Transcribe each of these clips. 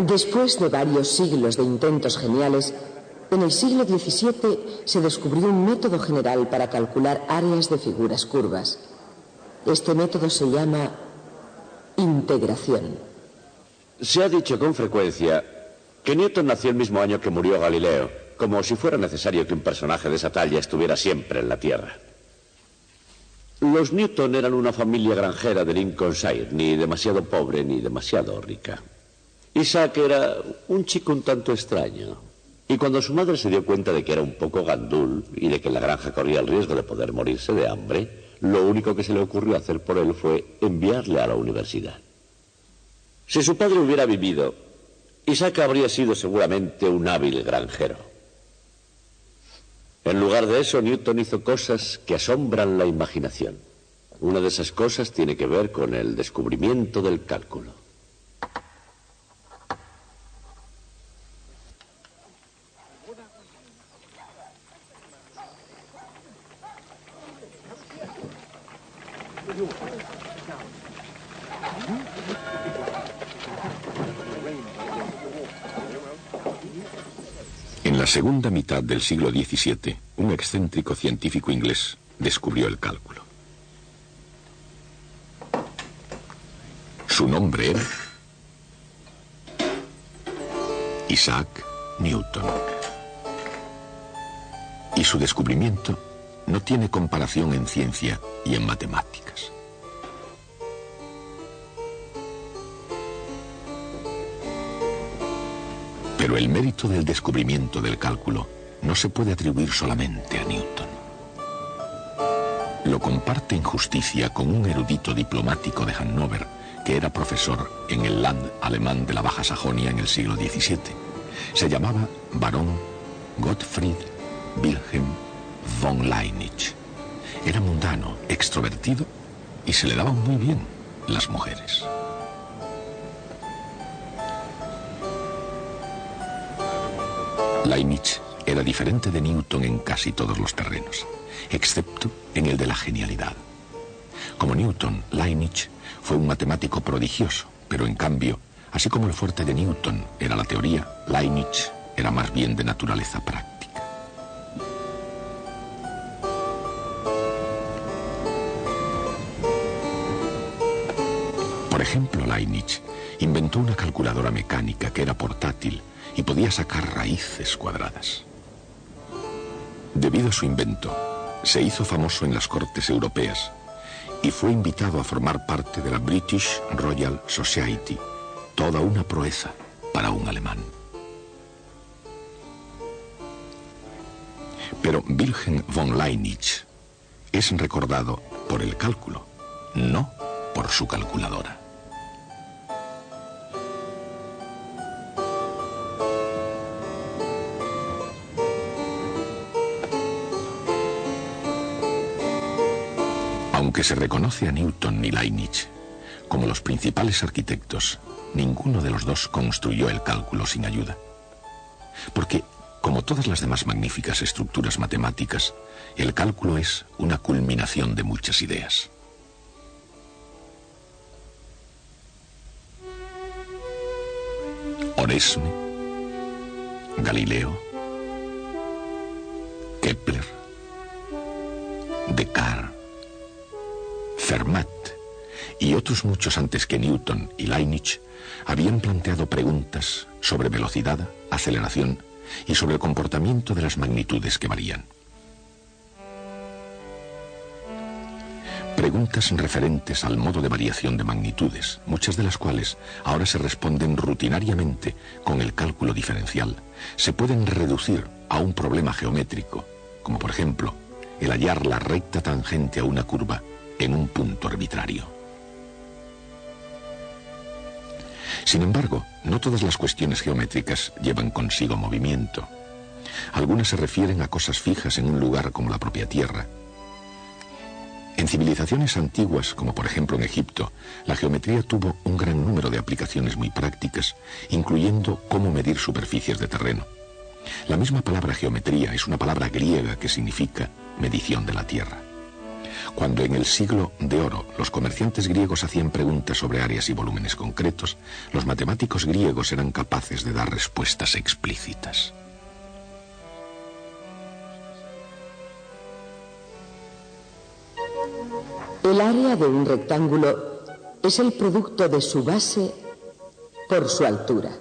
Después de varios siglos de intentos geniales, en el siglo XVII se descubrió un método general para calcular áreas de figuras curvas. Este método se llama integración. Se ha dicho con frecuencia que Newton nació el mismo año que murió Galileo, como si fuera necesario que un personaje de esa talla estuviera siempre en la Tierra. Los Newton eran una familia granjera de Lincolnshire, ni demasiado pobre ni demasiado rica. Isaac era un chico un tanto extraño, y cuando su madre se dio cuenta de que era un poco gandul y de que la granja corría el riesgo de poder morirse de hambre, lo único que se le ocurrió hacer por él fue enviarle a la universidad. Si su padre hubiera vivido, Isaac habría sido seguramente un hábil granjero. En lugar de eso, Newton hizo cosas que asombran la imaginación. Una de esas cosas tiene que ver con el descubrimiento del cálculo. En la segunda mitad del siglo XVII, un excéntrico científico inglés descubrió el cálculo. Su nombre era Isaac Newton. Y su descubrimiento no tiene comparación en ciencia y en matemáticas. Pero el mérito del descubrimiento del cálculo no se puede atribuir solamente a Newton. Lo comparte en justicia con un erudito diplomático de Hannover que era profesor en el Land alemán de la Baja Sajonia en el siglo XVII. Se llamaba Barón Gottfried Wilhelm von Leibniz. Era mundano, extrovertido y se le daban muy bien las mujeres. Leibniz era diferente de Newton en casi todos los terrenos, excepto en el de la genialidad. Como Newton, Leibniz fue un matemático prodigioso, pero en cambio, así como el fuerte de Newton era la teoría, Leibniz era más bien de naturaleza práctica. Por ejemplo, Leibniz inventó una calculadora mecánica que era portátil y podía sacar raíces cuadradas. Debido a su invento, se hizo famoso en las cortes europeas y fue invitado a formar parte de la British Royal Society, toda una proeza para un alemán. Pero Wilhelm von Leibniz es recordado por el cálculo, no por su calculadora. Aunque se reconoce a Newton y Leibniz como los principales arquitectos, ninguno de los dos construyó el cálculo sin ayuda. Porque, como todas las demás magníficas estructuras matemáticas, el cálculo es una culminación de muchas ideas. Oresme, Galileo, Kepler, Descartes, Fermat y otros muchos antes que Newton y Leibniz habían planteado preguntas sobre velocidad, aceleración y sobre el comportamiento de las magnitudes que varían. Preguntas referentes al modo de variación de magnitudes, muchas de las cuales ahora se responden rutinariamente con el cálculo diferencial, se pueden reducir a un problema geométrico, como por ejemplo el hallar la recta tangente a una curva en un punto arbitrario. Sin embargo, no todas las cuestiones geométricas llevan consigo movimiento. Algunas se refieren a cosas fijas en un lugar como la propia Tierra. En civilizaciones antiguas, como por ejemplo en Egipto, la geometría tuvo un gran número de aplicaciones muy prácticas, incluyendo cómo medir superficies de terreno. La misma palabra geometría es una palabra griega que significa medición de la Tierra. Cuando en el siglo de oro los comerciantes griegos hacían preguntas sobre áreas y volúmenes concretos, los matemáticos griegos eran capaces de dar respuestas explícitas. El área de un rectángulo es el producto de su base por su altura.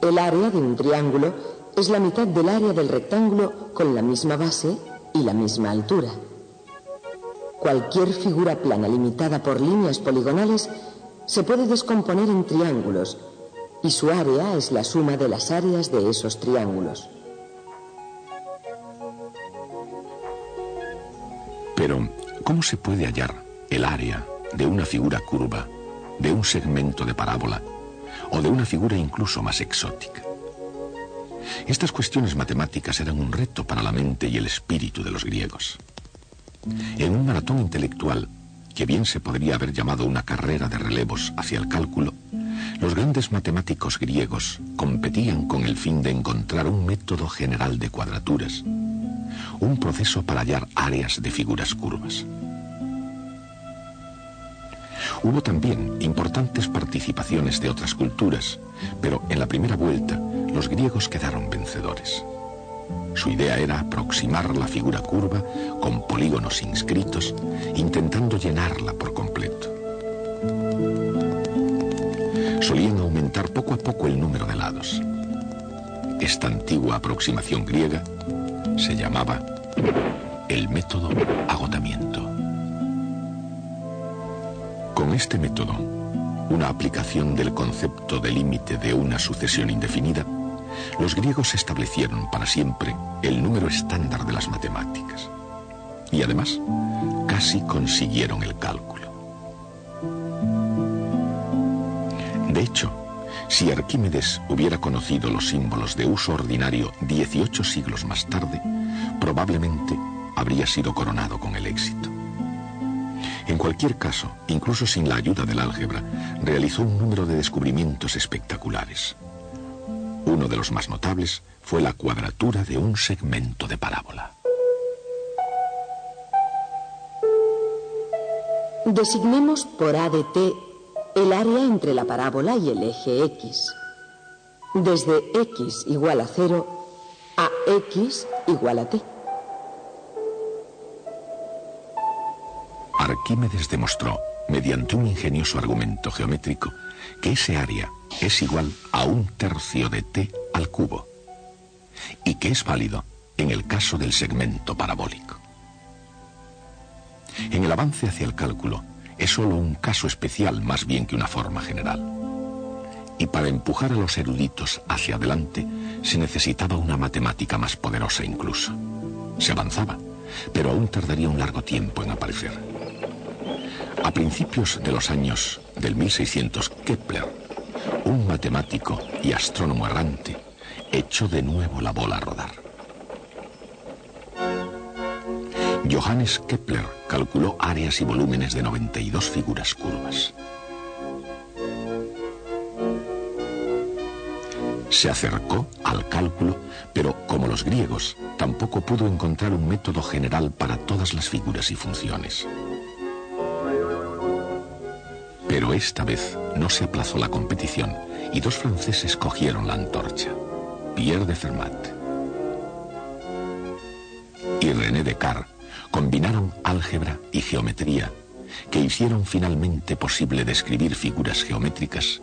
El área de un triángulo es la mitad del área del rectángulo con la misma base y la misma altura. Cualquier figura plana limitada por líneas poligonales se puede descomponer en triángulos y su área es la suma de las áreas de esos triángulos. Pero, ¿cómo se puede hallar el área de una figura curva, de un segmento de parábola o de una figura incluso más exótica? Estas cuestiones matemáticas eran un reto para la mente y el espíritu de los griegos. En un maratón intelectual, que bien se podría haber llamado una carrera de relevos hacia el cálculo, los grandes matemáticos griegos competían con el fin de encontrar un método general de cuadraturas, un proceso para hallar áreas de figuras curvas. Hubo también importantes participaciones de otras culturas, pero en la primera vuelta los griegos quedaron vencedores. Su idea era aproximar la figura curva con polígonos inscritos, intentando llenarla por completo. Solían aumentar poco a poco el número de lados. Esta antigua aproximación griega se llamaba el método agotamiento. Con este método, una aplicación del concepto de límite de una sucesión indefinida, los griegos establecieron para siempre el número estándar de las matemáticas. Y además, casi consiguieron el cálculo. De hecho, si Arquímedes hubiera conocido los símbolos de uso ordinario 18 siglos más tarde, probablemente habría sido coronado con el éxito. En cualquier caso, incluso sin la ayuda del álgebra, realizó un número de descubrimientos espectaculares. Uno de los más notables fue la cuadratura de un segmento de parábola. Designemos por A de t el área entre la parábola y el eje X. Desde X igual a 0 a X igual a t. Arquímedes demostró, mediante un ingenioso argumento geométrico, que ese área es igual a 1/3 de t al cubo, y que es válido en el caso del segmento parabólico. En el avance hacia el cálculo, es solo un caso especial más bien que una forma general. Y para empujar a los eruditos hacia adelante, se necesitaba una matemática más poderosa incluso. Se avanzaba, pero aún tardaría un largo tiempo en aparecer. A principios de los años del 1600, Kepler, un matemático y astrónomo errante, echó de nuevo la bola a rodar. Johannes Kepler calculó áreas y volúmenes de 92 figuras curvas. Se acercó al cálculo, pero como los griegos, tampoco pudo encontrar un método general para todas las figuras y funciones. Pero esta vez no se aplazó la competición y dos franceses cogieron la antorcha, Pierre de Fermat y René Descartes. Combinaron álgebra y geometría, que hicieron finalmente posible describir figuras geométricas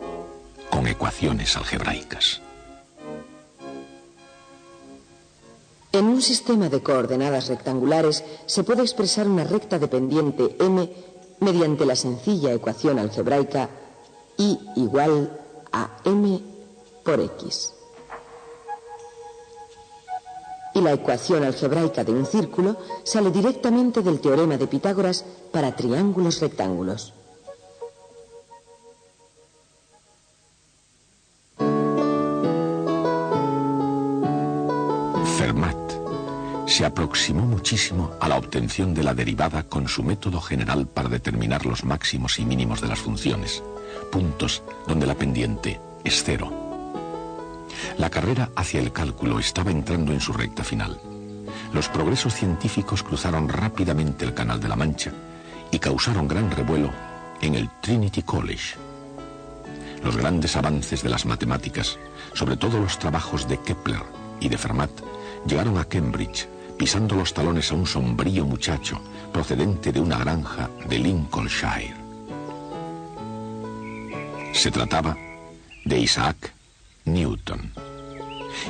con ecuaciones algebraicas. En un sistema de coordenadas rectangulares se puede expresar una recta dependiente m mediante la sencilla ecuación algebraica y igual a m por x. Y la ecuación algebraica de un círculo sale directamente del teorema de Pitágoras para triángulos rectángulos. Fermat se aproximó muchísimo a la obtención de la derivada con su método general para determinar los máximos y mínimos de las funciones, puntos donde la pendiente es 0. La carrera hacia el cálculo estaba entrando en su recta final. los progresos científicos cruzaron rápidamente el Canal de la Mancha y causaron gran revuelo en el Trinity College. Los grandes avances de las matemáticas, sobre todo los trabajos de Kepler y de Fermat, llegaron a Cambridge, pisando los talones a un sombrío muchacho procedente de una granja de Lincolnshire. Se trataba de Isaac Newton.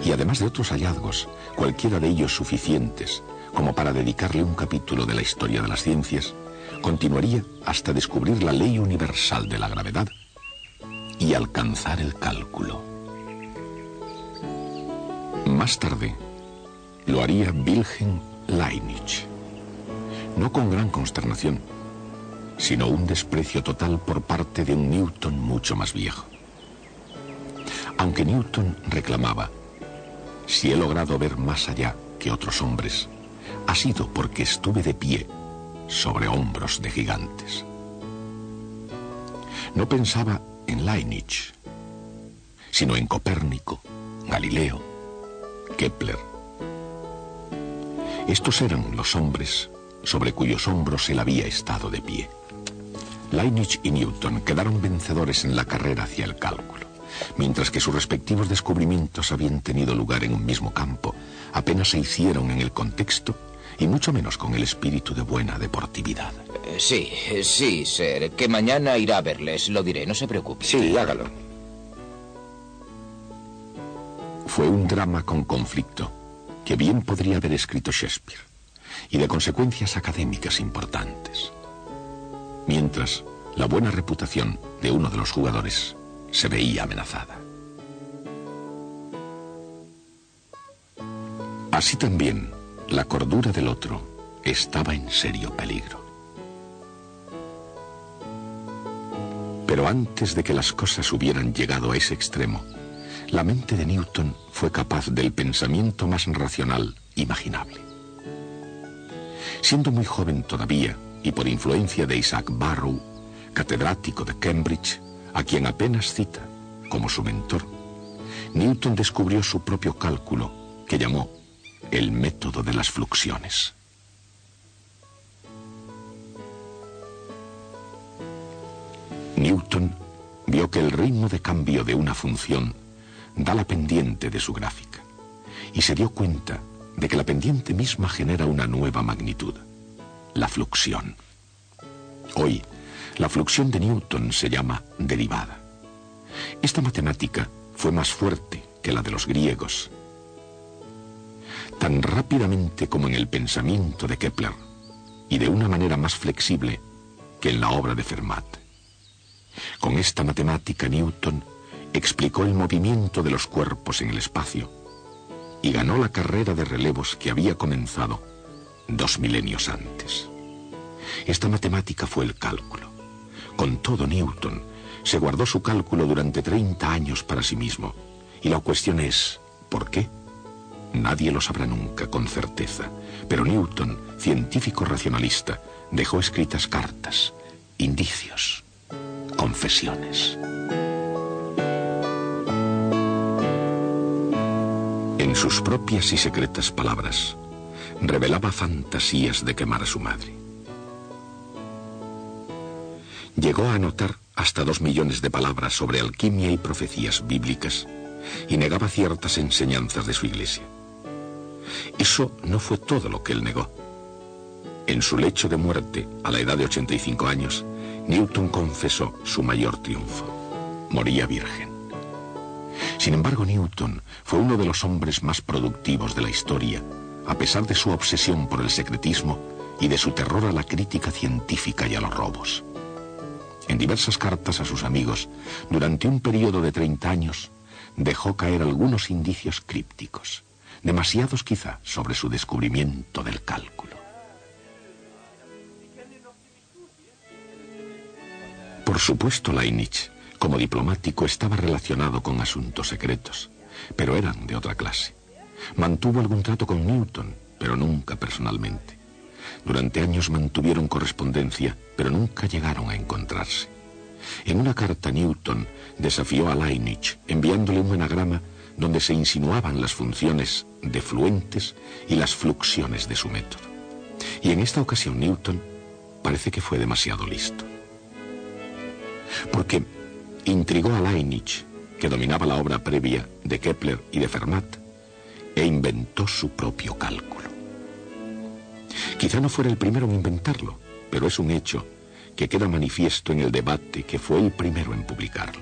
Y además de otros hallazgos, cualquiera de ellos suficientes como para dedicarle un capítulo de la historia de las ciencias, continuaría hasta descubrir la ley universal de la gravedad y alcanzar el cálculo. Más tarde, lo haría Wilhelm Leibniz, no con gran consternación, sino un desprecio total por parte de un Newton mucho más viejo. Aunque Newton reclamaba: si he logrado ver más allá que otros hombres, ha sido porque estuve de pie sobre hombros de gigantes. No pensaba en Leibniz, sino en Copérnico, Galileo, Kepler. Estos eran los hombres sobre cuyos hombros él había estado de pie. Leibniz y Newton quedaron vencedores en la carrera hacia el cálculo. Mientras que sus respectivos descubrimientos habían tenido lugar en un mismo campo, apenas se hicieron en el contexto y mucho menos con el espíritu de buena deportividad. Sí, Sir, que mañana irá a verles, lo diré, no se preocupe. Sí, hágalo. Fue un drama con conflicto que bien podría haber escrito Shakespeare y de consecuencias académicas importantes. Mientras, la buena reputación de uno de los jugadores se veía amenazada. Así también, la cordura del otro estaba en serio peligro. Pero antes de que las cosas hubieran llegado a ese extremo, la mente de Newton fue capaz del pensamiento más racional imaginable. Siendo muy joven todavía, y por influencia de Isaac Barrow, catedrático de Cambridge, a quien apenas cita como su mentor, Newton descubrió su propio cálculo, que llamó el método de las fluxiones. Newton vio que el ritmo de cambio de una función da la pendiente de su gráfica, y se dio cuenta de que la pendiente misma genera una nueva magnitud, la fluxión. Hoy, la fluxión de Newton se llama derivada. Esta matemática fue más fuerte que la de los griegos. Tan rápidamente como en el pensamiento de Kepler, y de una manera más flexible que en la obra de Fermat. Con esta matemática Newton explicó el movimiento de los cuerpos en el espacio y ganó la carrera de relevos que había comenzado 2 milenios antes. Esta matemática fue el cálculo. Con todo, Newton se guardó su cálculo durante 30 años para sí mismo. Y la cuestión es, ¿por qué? Nadie lo sabrá nunca con certeza. Pero Newton, científico racionalista, dejó escritas cartas, indicios, confesiones. En sus propias y secretas palabras, revelaba fantasías de quemar a su madre. Llegó a anotar hasta 2 millones de palabras sobre alquimia y profecías bíblicas y negaba ciertas enseñanzas de su iglesia. Eso no fue todo lo que él negó. En su lecho de muerte, a la edad de 85 años, Newton confesó su mayor triunfo. Moría virgen. Sin embargo, Newton fue uno de los hombres más productivos de la historia, a pesar de su obsesión por el secretismo y de su terror a la crítica científica y a los robos. En diversas cartas a sus amigos, durante un periodo de 30 años, dejó caer algunos indicios crípticos, demasiados quizá sobre su descubrimiento del cálculo. Por supuesto, Leibniz, como diplomático, estaba relacionado con asuntos secretos, pero eran de otra clase. Mantuvo algún trato con Newton, pero nunca personalmente. Durante años mantuvieron correspondencia, pero nunca llegaron a encontrarse. En una carta, Newton desafió a Leibniz, enviándole un anagrama donde se insinuaban las funciones defluentes y las fluxiones de su método. Y en esta ocasión Newton parece que fue demasiado listo. Porque intrigó a Leibniz, que dominaba la obra previa de Kepler y de Fermat, e inventó su propio cálculo. Quizá no fuera el primero en inventarlo, pero es un hecho que queda manifiesto en el debate que fue el primero en publicarlo.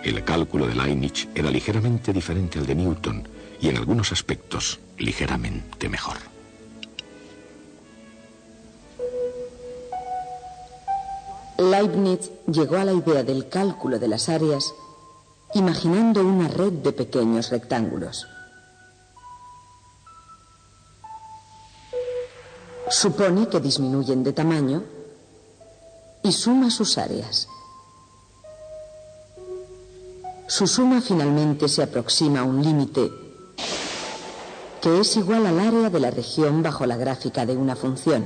El cálculo de Leibniz era ligeramente diferente al de Newton y en algunos aspectos ligeramente mejor. Leibniz llegó a la idea del cálculo de las áreas imaginando una red de pequeños rectángulos. Supone que disminuyen de tamaño y suma sus áreas. Su suma finalmente se aproxima a un límite que es igual al área de la región bajo la gráfica de una función.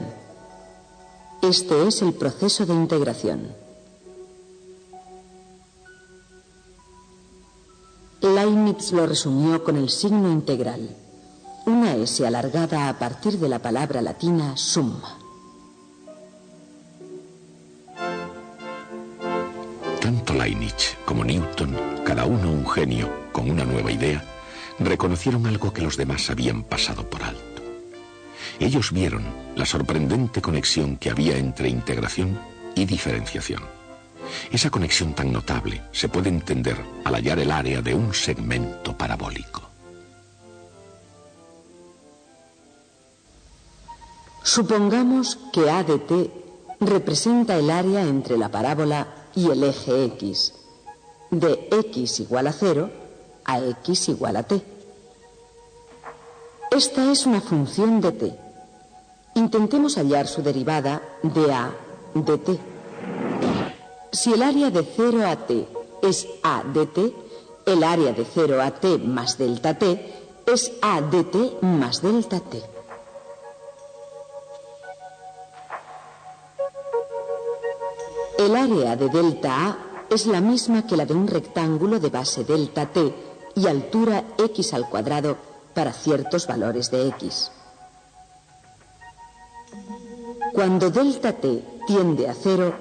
Este es el proceso de integración. Leibniz lo resumió con el signo integral, una S alargada a partir de la palabra latina summa. Tanto Leibniz como Newton, cada uno un genio con una nueva idea, reconocieron algo que los demás habían pasado por alto. Ellos vieron la sorprendente conexión que había entre integración y diferenciación. Esa conexión tan notable se puede entender al hallar el área de un segmento parabólico. Supongamos que A de t representa el área entre la parábola y el eje X, de X igual a 0 a X igual a t. Esta es una función de t. Intentemos hallar su derivada de A de t. Si el área de 0 a t es A de t, el área de 0 a t más delta t es A de t más delta t. El área de delta A es la misma que la de un rectángulo de base delta t y altura x al cuadrado para ciertos valores de x. Cuando delta t tiende a 0,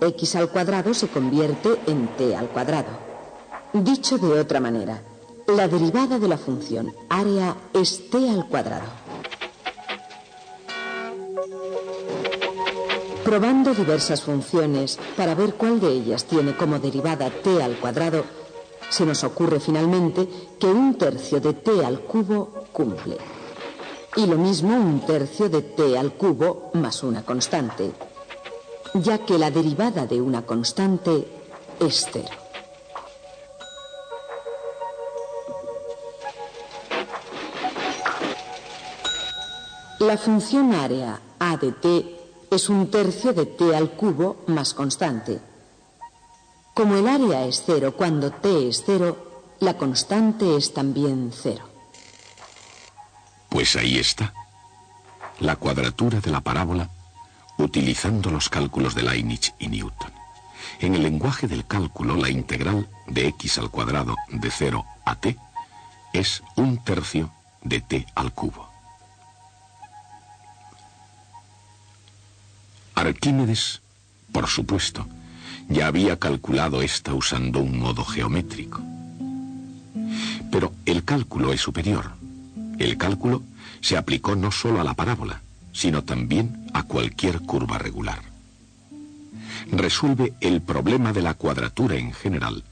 x al cuadrado se convierte en t al cuadrado. Dicho de otra manera, la derivada de la función área es t al cuadrado. Probando diversas funciones para ver cuál de ellas tiene como derivada t al cuadrado, se nos ocurre finalmente que 1/3 de t al cubo cumple. Y lo mismo 1/3 de t al cubo más una constante, ya que la derivada de una constante es 0. La función área a de t es 1/3 de t al cubo más constante. Como el área es 0 cuando t es 0, la constante es también 0. Pues ahí está, la cuadratura de la parábola utilizando los cálculos de Leibniz y Newton. En el lenguaje del cálculo, la integral de x al cuadrado de 0 a t es 1/3 de t al cubo. Arquímedes, por supuesto, ya había calculado esta usando un modo geométrico. Pero el cálculo es superior. El cálculo se aplicó no solo a la parábola, sino también a cualquier curva regular. Resuelve el problema de la cuadratura en general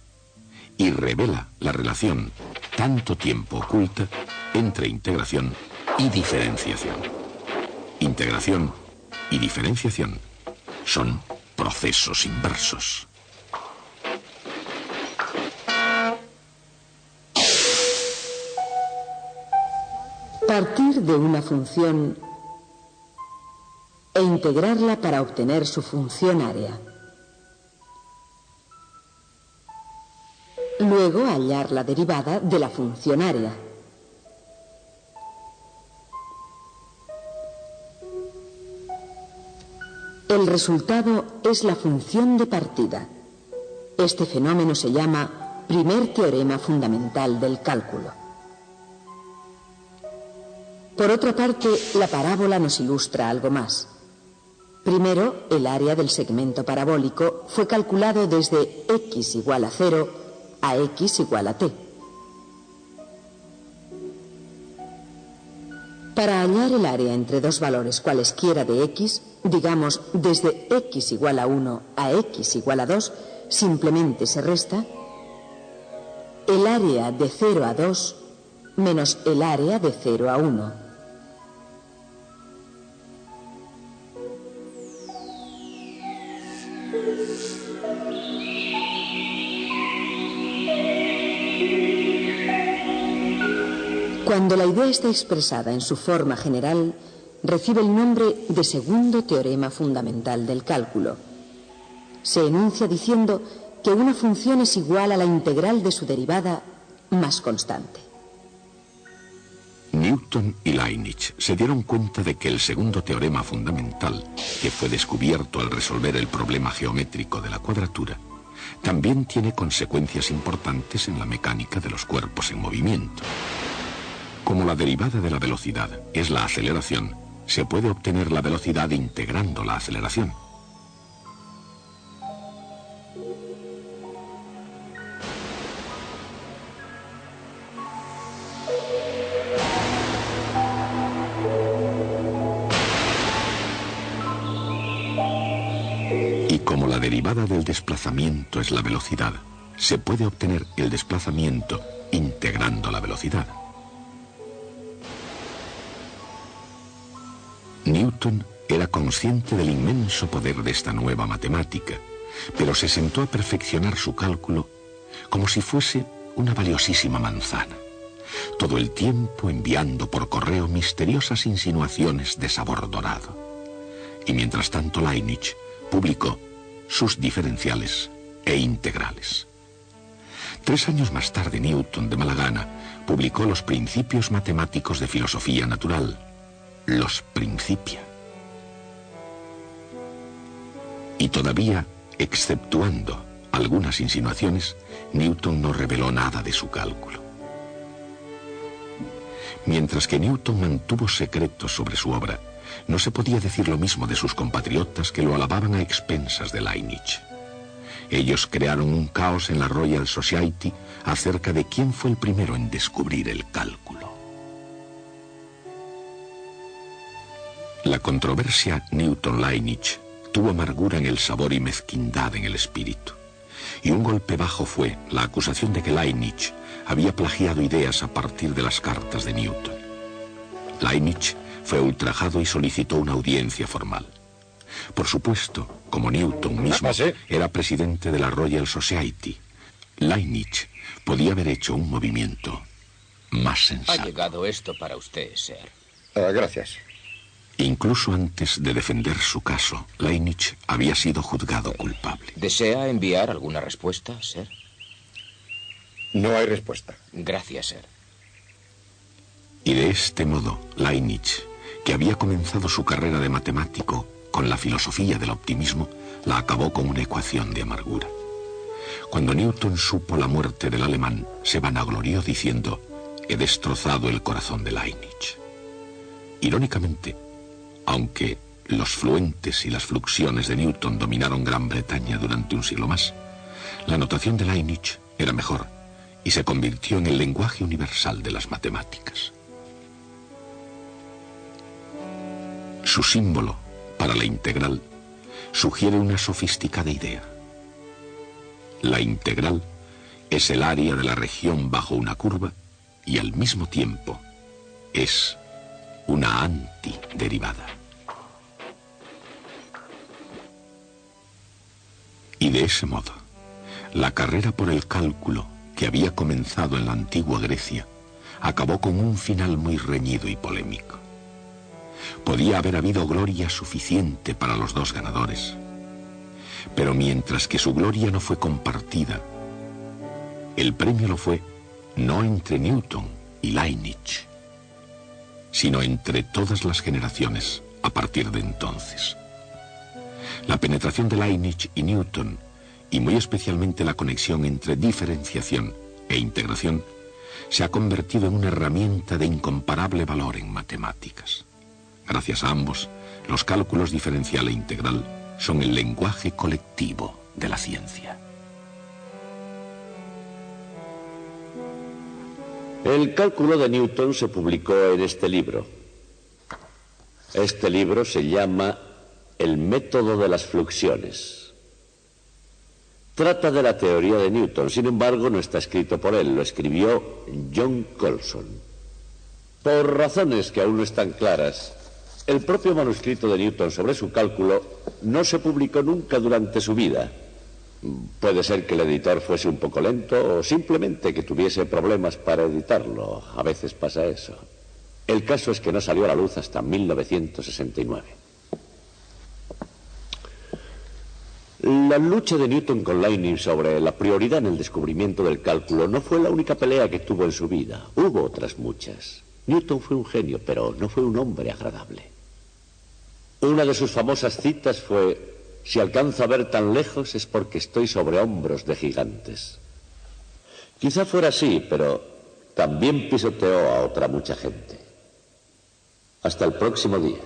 y revela la relación tanto tiempo oculta entre integración y diferenciación. Integración y diferenciación son procesos inversos. Partir de una función e integrarla para obtener su función área. Luego hallar la derivada de la función área. El resultado es la función de partida. Este fenómeno se llama primer teorema fundamental del cálculo. Por otra parte, la parábola nos ilustra algo más. Primero, el área del segmento parabólico fue calculado desde x igual a 0 a x igual a t. Para hallar el área entre dos valores cualesquiera de x, digamos desde x igual a 1 a x igual a 2, simplemente se resta el área de 0 a 2 menos el área de 0 a 1. Cuando la idea está expresada en su forma general, recibe el nombre de segundo teorema fundamental del cálculo. Se enuncia diciendo que una función es igual a la integral de su derivada más constante. Newton y Leibniz se dieron cuenta de que el segundo teorema fundamental, que fue descubierto al resolver el problema geométrico de la cuadratura, también tiene consecuencias importantes en la mecánica de los cuerpos en movimiento. Como la derivada de la velocidad es la aceleración, se puede obtener la velocidad integrando la aceleración. Y como la derivada del desplazamiento es la velocidad, se puede obtener el desplazamiento integrando la velocidad. Newton era consciente del inmenso poder de esta nueva matemática, pero se sentó a perfeccionar su cálculo como si fuese una valiosísima manzana, todo el tiempo enviando por correo misteriosas insinuaciones de sabor dorado. Y mientras tanto Leibniz publicó sus diferenciales e integrales. 3 años más tarde, Newton, de mala gana, publicó los Principios Matemáticos de Filosofía Natural, los Principia. Y todavía, exceptuando algunas insinuaciones, Newton no reveló nada de su cálculo. Mientras que Newton mantuvo secretos sobre su obra, no se podía decir lo mismo de sus compatriotas que lo alababan a expensas de Leibniz. Ellos crearon un caos en la Royal Society acerca de quién fue el primero en descubrir el cálculo. La controversia Newton-Leibniz tuvo amargura en el sabor y mezquindad en el espíritu. Y un golpe bajo fue la acusación de que Leibniz había plagiado ideas a partir de las cartas de Newton. Leibniz fue ultrajado y solicitó una audiencia formal. Por supuesto, como Newton mismo era presidente de la Royal Society, Leibniz podía haber hecho un movimiento más sensato. Ha llegado esto para usted, Sir. Gracias. Incluso antes de defender su caso, Leibniz había sido juzgado culpable. ¿Desea enviar alguna respuesta, Sir? No hay respuesta. Gracias, Sir. Y de este modo, Leibniz, que había comenzado su carrera de matemático con la filosofía del optimismo, la acabó con una ecuación de amargura. Cuando Newton supo la muerte del alemán, se vanaglorió diciendo: «He destrozado el corazón de Leibniz». Irónicamente, aunque los fluentes y las fluxiones de Newton dominaron Gran Bretaña durante un siglo más, la notación de Leibniz era mejor y se convirtió en el lenguaje universal de las matemáticas. Su símbolo, para la integral, sugiere una sofisticada idea. La integral es el área de la región bajo una curva y al mismo tiempo es una antiderivada. Y de ese modo, la carrera por el cálculo que había comenzado en la antigua Grecia acabó con un final muy reñido y polémico. Podía haber habido gloria suficiente para los dos ganadores, pero mientras que su gloria no fue compartida, el premio lo fue no entre Newton y Leibniz, sino entre todas las generaciones a partir de entonces. La penetración de Leibniz y Newton y muy especialmente la conexión entre diferenciación e integración, se ha convertido en una herramienta de incomparable valor en matemáticas. Gracias a ambos, los cálculos diferencial e integral son el lenguaje colectivo de la ciencia. El cálculo de Newton se publicó en este libro. Este libro se llama El método de las fluxiones. Trata de la teoría de Newton, sin embargo no está escrito por él, lo escribió John Colson. Por razones que aún no están claras, el propio manuscrito de Newton sobre su cálculo no se publicó nunca durante su vida. Puede ser que el editor fuese un poco lento o simplemente que tuviese problemas para editarlo. A veces pasa eso. El caso es que no salió a la luz hasta 1969. La lucha de Newton con Leibniz sobre la prioridad en el descubrimiento del cálculo no fue la única pelea que tuvo en su vida. Hubo otras muchas. Newton fue un genio, pero no fue un hombre agradable. Una de sus famosas citas fue: si alcanzo a ver tan lejos es porque estoy sobre hombros de gigantes. Quizá fuera así, pero también pisoteó a otra mucha gente. Hasta el próximo día.